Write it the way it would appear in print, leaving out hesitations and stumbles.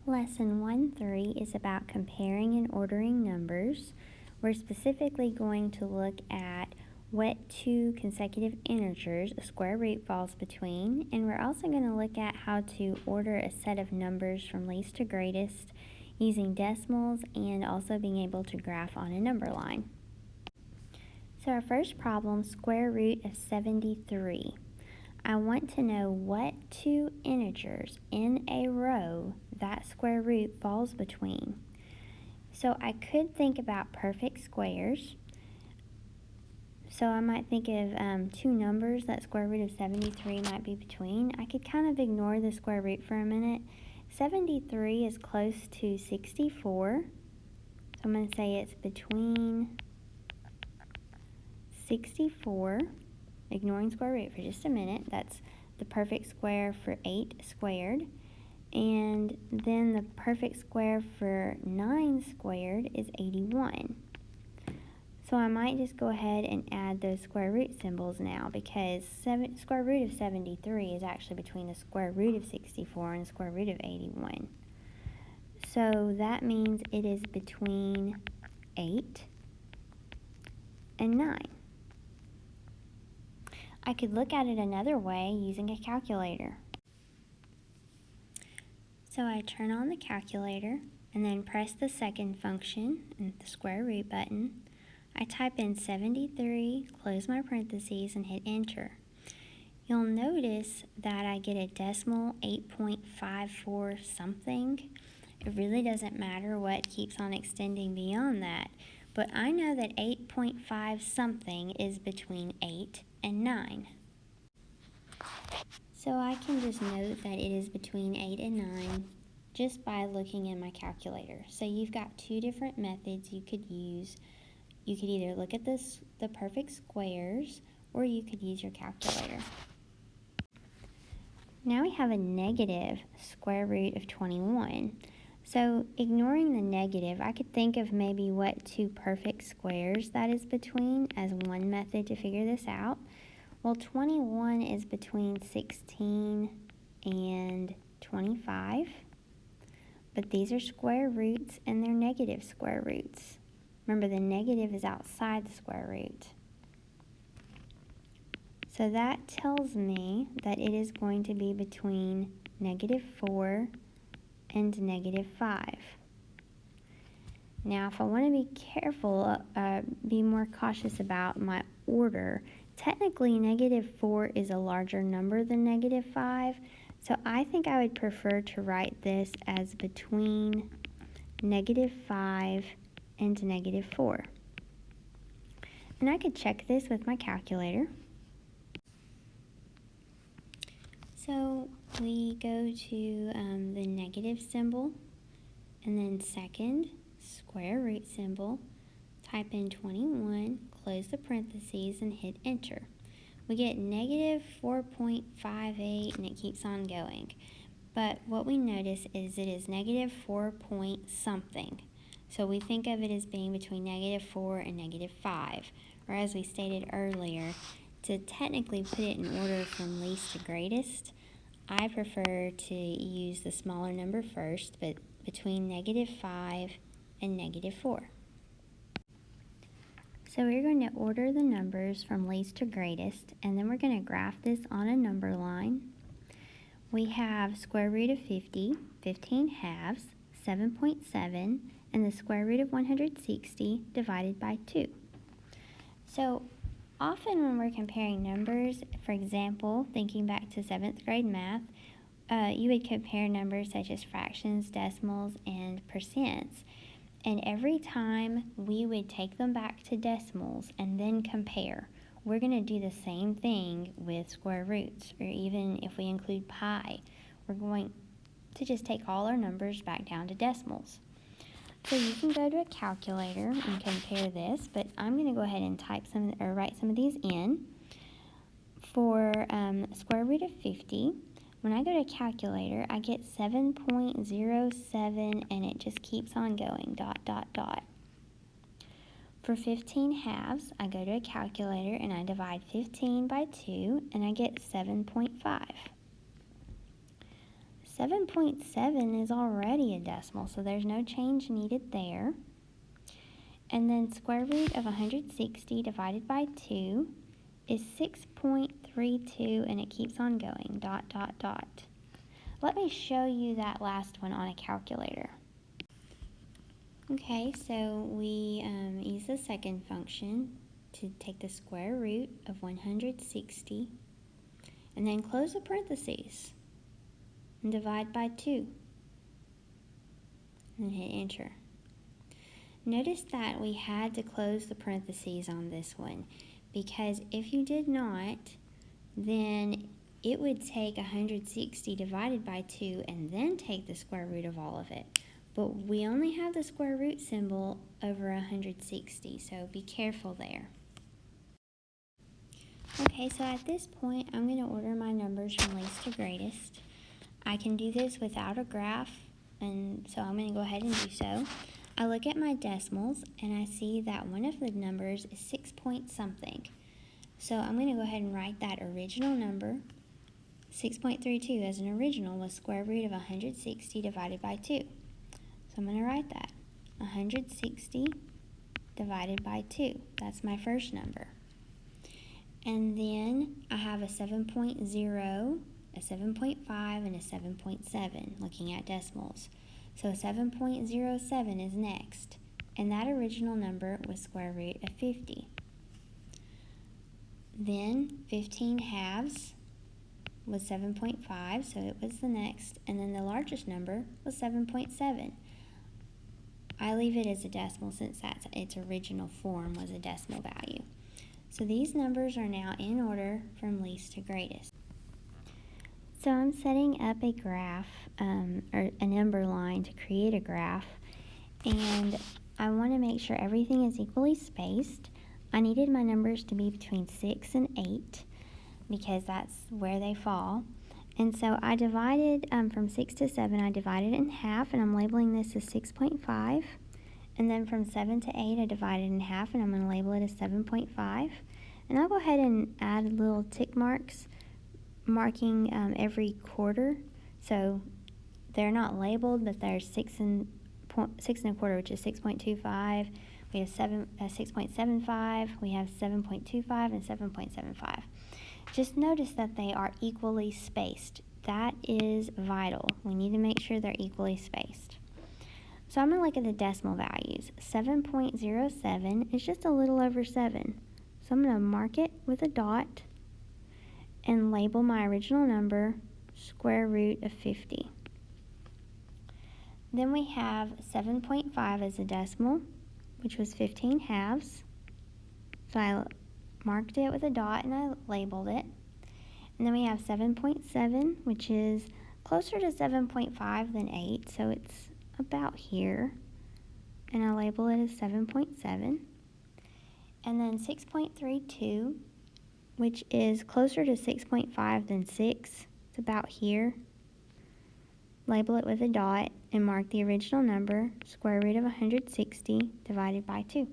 Lesson 1-3 is about comparing and ordering numbers. We're specifically going to look at what two consecutive integers a square root falls between, and we're also going to look at how to order a set of numbers from least to greatest using decimals and also being able to graph on a number line. So our first problem, square root of 73. I want to know what two integers in a row that square root falls between. So I could think about perfect squares. So I might think of two numbers that square root of 73 might be between. I could kind of ignore the square root for a minute. 73 is close to 64. So I'm going to say it's between 64. Ignoring square root for just a minute. That's the perfect square for 8 squared. And then the perfect square for 9 squared is 81. So I might just go ahead and add those square root symbols now, because square root of 73 is actually between the square root of 64 and the square root of 81. So that means it is between 8 and 9. I could look at it another way using a calculator. So I turn on the calculator and then press the second function and the square root button. I type in 73, close my parentheses, and hit enter. You'll notice that I get a decimal 8.54 something. It really doesn't matter what keeps on extending beyond that, but I know that 8.5 something is between 8 and 9. So I can just note that it is between 8 and 9 just by looking in my calculator. So you've got two different methods you could use. You could either look at the perfect squares, or you could use your calculator. Now we have a negative square root of 21. So ignoring the negative, I could think of maybe what two perfect squares that is between as one method to figure this out. Well, 21 is between 16 and 25, but these are square roots and they're negative square roots. Remember, the negative is outside the square root. So that tells me that it is going to be between -4 and -5. Now, if I want to be careful, be more cautious about my order, technically -4 is a larger number than -5, so I think I would prefer to write this as between -5 and -4. And I could check this with my calculator. So we go to the negative symbol, and then second square root symbol, type in 21, close the parentheses, and hit enter. We get -4.58, and it keeps on going. But what we notice is it is -4 point something. So we think of it as being between -4 and -5. Or as we stated earlier, to technically put it in order from least to greatest, I prefer to use the smaller number first, but between -5 and -4. So we're going to order the numbers from least to greatest, and then we're going to graph this on a number line. We have square root of 50, 15 halves, 7.7, and the square root of 160 divided by 2. So often when we're comparing numbers, for example, thinking back to 7th grade math, you would compare numbers such as fractions, decimals, and percents. And every time we would take them back to decimals and then compare. We're going to do the same thing with square roots, or even if we include pi. We're going to just take all our numbers back down to decimals. So you can go to a calculator and compare this, but I'm going to go ahead and write some of these in. For square root of 50, when I go to a calculator, I get 7.07, and it just keeps on going, ... For 15 halves, I go to a calculator and I divide 15 by 2, and I get 7.5. 7.7 is already a decimal, so there's no change needed there. And then square root of 160 divided by 2 is 6.32, and it keeps on going, dot, dot, dot. Let me show you that last one on a calculator. Okay, so we use the second function to take the square root of 160 and then close the parentheses and divide by 2 and hit enter. Notice that we had to close the parentheses on this one, because if you did not, then it would take 160 divided by 2 and then take the square root of all of it. But we only have the square root symbol over 160, so be careful there. Okay, so at this point, I'm going to order my numbers from least to greatest. I can do this without a graph, and so I'm going to go ahead and do so. I look at my decimals, and I see that one of the numbers is 6 point something. So I'm going to go ahead and write that original number, 6.32, as an original with square root of 160 divided by 2. So I'm going to write that, 160 divided by 2. That's my first number. And then I have a 7.0, a 7.5, and a 7.7, looking at decimals. So 7.07 is next, and that original number was square root of 50. Then 15 halves was 7.5, so it was the next, and then the largest number was 7.7. I leave it as a decimal since that's its original form was a decimal value. So these numbers are now in order from least to greatest. So I'm setting up a graph, or a number line to create a graph, and I want to make sure everything is equally spaced. I needed my numbers to be between 6 and 8 because that's where they fall. And so I divided from 6 to 7, I divided it in half, and I'm labeling this as 6.5. And then from 7 to 8, I divided in half, and I'm going to label it as 7.5. And I'll go ahead and add little tick marks marking every quarter. So they're not labeled, but there's 6 and a quarter, which is 6.25. We have 6.75. We have 7.25 and 7.75. Just notice that they are equally spaced. That is vital. We need to make sure they're equally spaced. So I'm going to look at the decimal values. 7.07 is just a little over 7. So I'm going to mark it with a dot and label my original number, square root of 50. Then we have 7.5 as a decimal, which was 15 halves. So I marked it with a dot and I labeled it. And then we have 7.7, which is closer to 7.5 than 8, so it's about here. And I label it as 7.7. And then 6.32, which is closer to 6.5 than 6. It's about here. Label it with a dot and mark the original number, square root of 160 divided by 2.